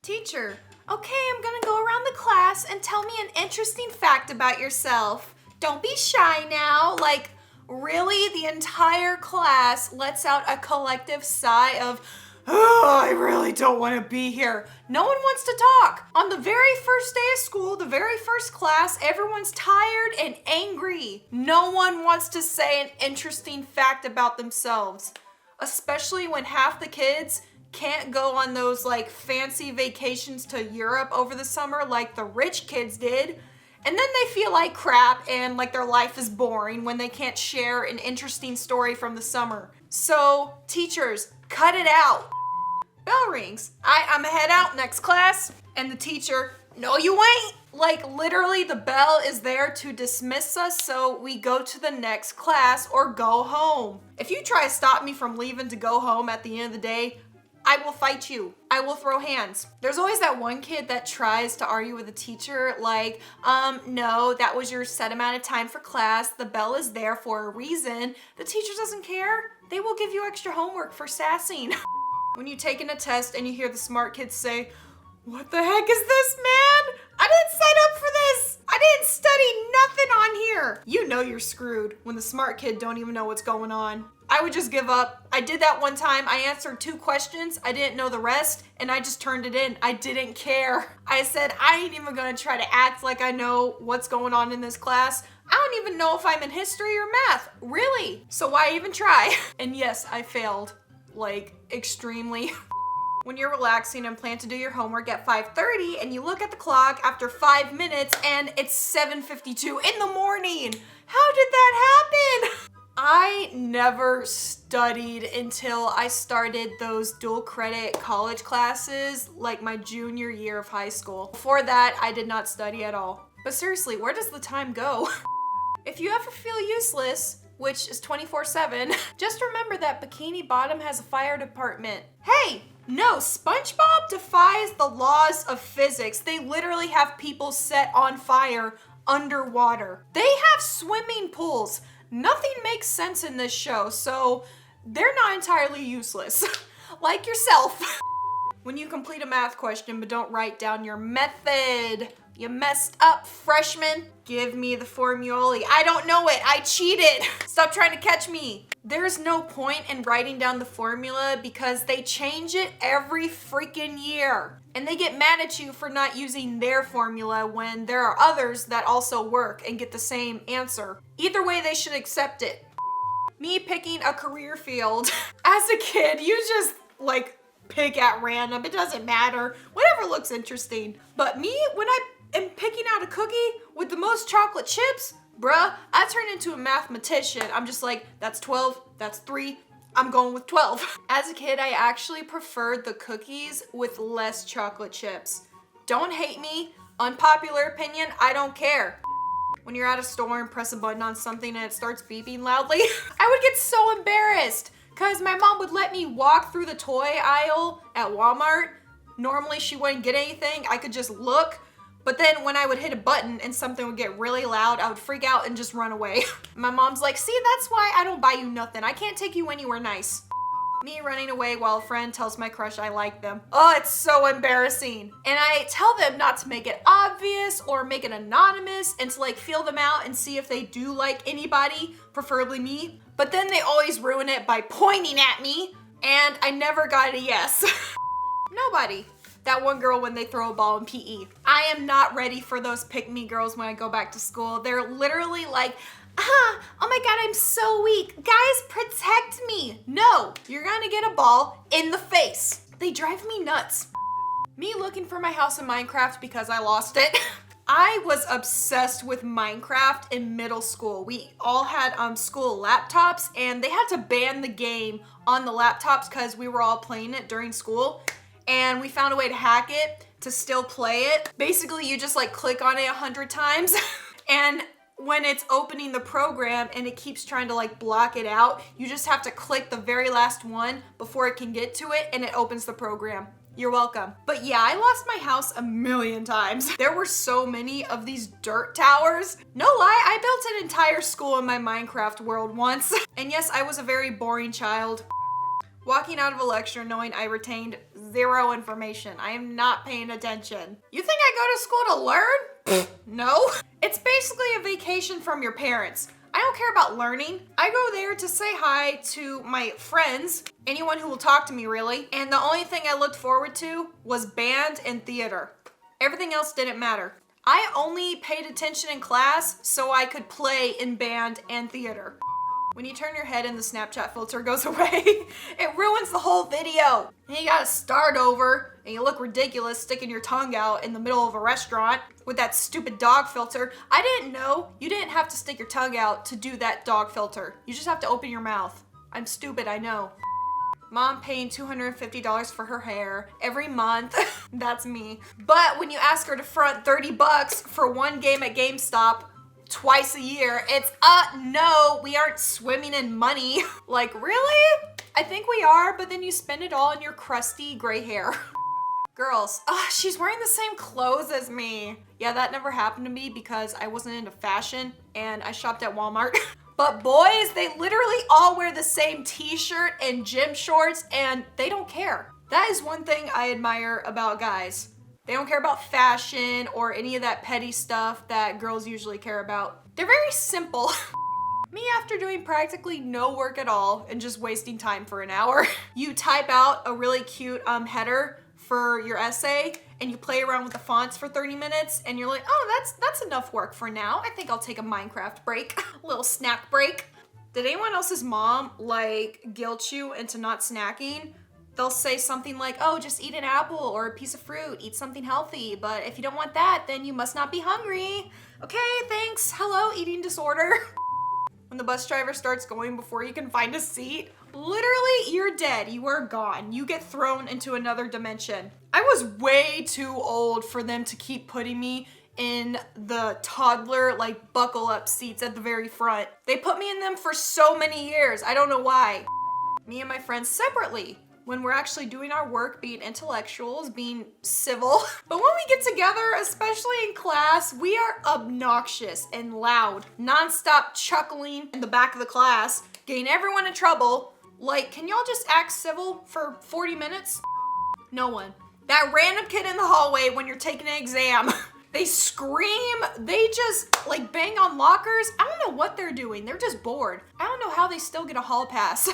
Teacher, okay, I'm gonna go around the class and tell me an interesting fact about yourself. Don't be shy now. Like, really? The entire class lets out a collective sigh of, oh, I really don't want to be here. No one wants to talk. On the very first day of school, the very first class, everyone's tired and angry. No one wants to say an interesting fact about themselves, especially when half the kids can't go on those like fancy vacations to Europe over the summer like the rich kids did. And then they feel like crap and like their life is boring when they can't share an interesting story from the summer. So teachers, cut it out. Bell rings. I'm gonna head out next class. And the teacher, no you ain't. Like literally the bell is there to dismiss us so we go to the next class or go home. If you try to stop me from leaving to go home at the end of the day, I will fight you. I will throw hands. There's always that one kid that tries to argue with the teacher like, no, that was your set amount of time for class. The bell is there for a reason. The teacher doesn't care. They will give you extra homework for sassing. When you're taking a test and you hear the smart kids say, what the heck is this, man? I didn't sign up for this. I didn't study nothing on here. You know you're screwed when the smart kid don't even know what's going on. I would just give up. I did that one time. I answered 2 questions. I didn't know the rest and I just turned it in. I didn't care. I said, I ain't even gonna try to act like I know what's going on in this class. I don't even know if I'm in history or math. Really? So why even try? And yes, I failed. Like, extremely. When you're relaxing and plan to do your homework at 5:30 and you look at the clock after 5 minutes and it's 7:52 in the morning. How did that happen? I never studied until I started those dual credit college classes like my junior year of high school. Before that, I did not study at all. But seriously, where does the time go? If you ever feel useless, which is 24/7, just remember that Bikini Bottom has a fire department. Hey, no, SpongeBob defies the laws of physics. They literally have people set on fire underwater. They have swimming pools. Nothing makes sense in this show, so they're not entirely useless. Like yourself. When you complete a math question but don't write down your method, you messed up, freshman. Give me the formulae. I don't know it. I cheated. Stop trying to catch me. There's no point in writing down the formula because they change it every freaking year. And they get mad at you for not using their formula when there are others that also work and get the same answer. Either way, they should accept it. Me picking a career field. As a kid, you just like pick at random. It doesn't matter. Whatever looks interesting. But me, when I am picking out a cookie with the most chocolate chips, bruh, I turn into a mathematician. I'm just like, that's 12, that's 3, I'm going with 12. As a kid, I actually preferred the cookies with less chocolate chips. Don't hate me. Unpopular opinion, I don't care. When you're at a store and press a button on something and it starts beeping loudly, I would get so embarrassed because my mom would let me walk through the toy aisle at Walmart. Normally she wouldn't get anything. I could just look. But then when I would hit a button and something would get really loud, I would freak out and just run away. My mom's like, see, that's why I don't buy you nothing. I can't take you anywhere nice. Me running away while a friend tells my crush I like them. Oh, it's so embarrassing. And I tell them not to make it obvious or make it anonymous and to like feel them out and see if they do like anybody, preferably me. But then they always ruin it by pointing at me and I never got a yes. Nobody. That one girl when they throw a ball in PE. I am not ready for those pick-me girls when I go back to school. They're literally like, oh my God, I'm so weak. Guys, protect me. No, you're gonna get a ball in the face. They drive me nuts. Me looking for my house in Minecraft because I lost it. I was obsessed with Minecraft in middle school. We all had school laptops and they had to ban the game on the laptops because we were all playing it during school. And we found a way to hack it to still play it. Basically, you just like click on it 100 times and when it's opening the program and it keeps trying to like block it out, you just have to click the very last one before it can get to it and it opens the program. You're welcome. But yeah, I lost my house a million times. There were so many of these dirt towers. No lie, I built an entire school in my Minecraft world once. And yes, I was a very boring child. Walking out of a lecture knowing I retained zero information. I am not paying attention. You think I go to school to learn? No. It's basically a vacation from your parents. I don't care about learning. I go there to say hi to my friends, anyone who will talk to me really, and the only thing I looked forward to was band and theater. Everything else didn't matter. I only paid attention in class so I could play in band and theater. When you turn your head and the Snapchat filter goes away, it ruins the whole video. And you gotta start over and you look ridiculous sticking your tongue out in the middle of a restaurant with that stupid dog filter. I didn't know you didn't have to stick your tongue out to do that dog filter. You just have to open your mouth. I'm stupid, I know. Mom paying $250 for her hair every month. That's me. But when you ask her to front $30 for one game at GameStop, twice a year, it's no, we aren't swimming in money. Like, really? I think we are, but then you spend it all in your crusty gray hair. Girls, she's wearing the same clothes as me. Yeah, that never happened to me because I wasn't into fashion and I shopped at Walmart. But boys, they literally all wear the same t-shirt and gym shorts and they don't care. That is one thing I admire about guys. They don't care about fashion or any of that petty stuff that girls usually care about. They're very simple. Me, after doing practically no work at all and just wasting time for an hour, you type out a really cute header for your essay and you play around with the fonts for 30 minutes and you're like, oh, that's enough work for now. I think I'll take a Minecraft break, a little snack break. Did anyone else's mom like guilt you into not snacking? They'll say something like, oh, just eat an apple or a piece of fruit, eat something healthy. But if you don't want that, then you must not be hungry. Okay, thanks. Hello, eating disorder. When the bus driver starts going before you can find a seat, literally you're dead. You are gone. You get thrown into another dimension. I was way too old for them to keep putting me in the toddler, like buckle up seats at the very front. They put me in them for so many years. I don't know why. Me and my friends separately, when we're actually doing our work, being intellectuals, being civil. But when we get together, especially in class, we are obnoxious and loud, nonstop chuckling in the back of the class, getting everyone in trouble. Like, can y'all just act civil for 40 minutes? No one. That random kid in the hallway when you're taking an exam, they scream, they just like bang on lockers. I don't know what they're doing. They're just bored. I don't know how they still get a hall pass.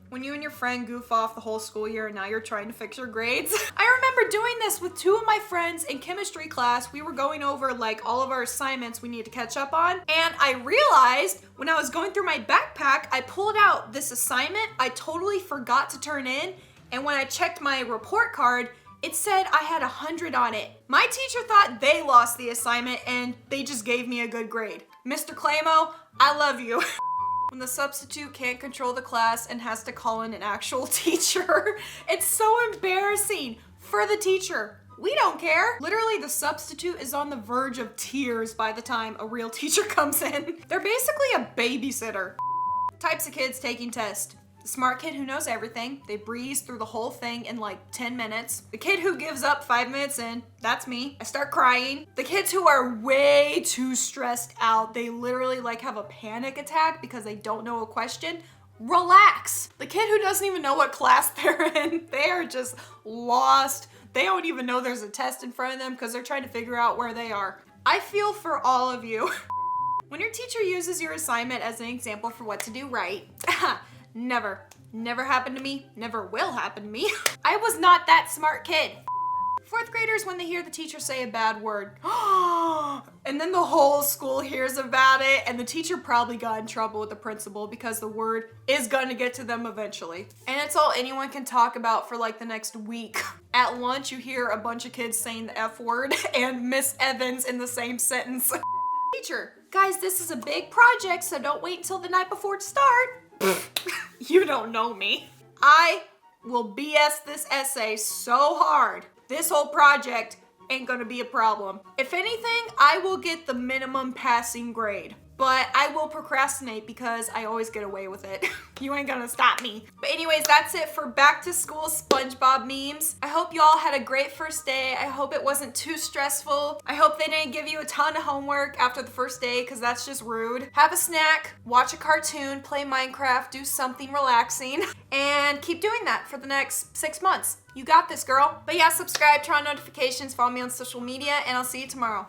When you and your friend goof off the whole school year and now you're trying to fix your grades. I remember doing this with two of my friends in chemistry class. We were going over like all of our assignments we need to catch up on. And I realized when I was going through my backpack, I pulled out this assignment I totally forgot to turn in. And when I checked my report card, it said I had 100 on it. My teacher thought they lost the assignment and they just gave me a good grade. Mr. Clamo, I love you. When the substitute can't control the class and has to call in an actual teacher. It's so embarrassing for the teacher. We don't care. Literally, the substitute is on the verge of tears by the time a real teacher comes in. They're basically a babysitter. Types of kids taking tests. The smart kid who knows everything. They breeze through the whole thing in like 10 minutes. The kid who gives up 5 minutes in. That's me. I start crying. The kids who are way too stressed out. They literally like have a panic attack because they don't know a question. Relax. The kid who doesn't even know what class they're in. They are just lost. They don't even know there's a test in front of them because they're trying to figure out where they are. I feel for all of you. When your teacher uses your assignment as an example for what to do right. Never happened to me, never will happen to me. I was not that smart kid. Fourth graders, when they hear the teacher say a bad word, and then the whole school hears about it, and the teacher probably got in trouble with the principal because the word is gonna get to them eventually. And it's all anyone can talk about for like the next week. At lunch, you hear a bunch of kids saying the F word and Miss Evans in the same sentence. Teacher, guys, this is a big project, so don't wait until the night before to start. You don't know me. I will BS this essay so hard. This whole project ain't gonna be a problem. If anything, I will get the minimum passing grade. but I will procrastinate because I always get away with it. You ain't gonna stop me. But anyways, that's it for back to school SpongeBob memes. I hope you all had a great first day. I hope it wasn't too stressful. I hope they didn't give you a ton of homework after the first day because that's just rude. Have a snack, watch a cartoon, play Minecraft, do something relaxing, and keep doing that for the next 6 months. You got this, girl. But yeah, subscribe, turn on notifications, follow me on social media, and I'll see you tomorrow.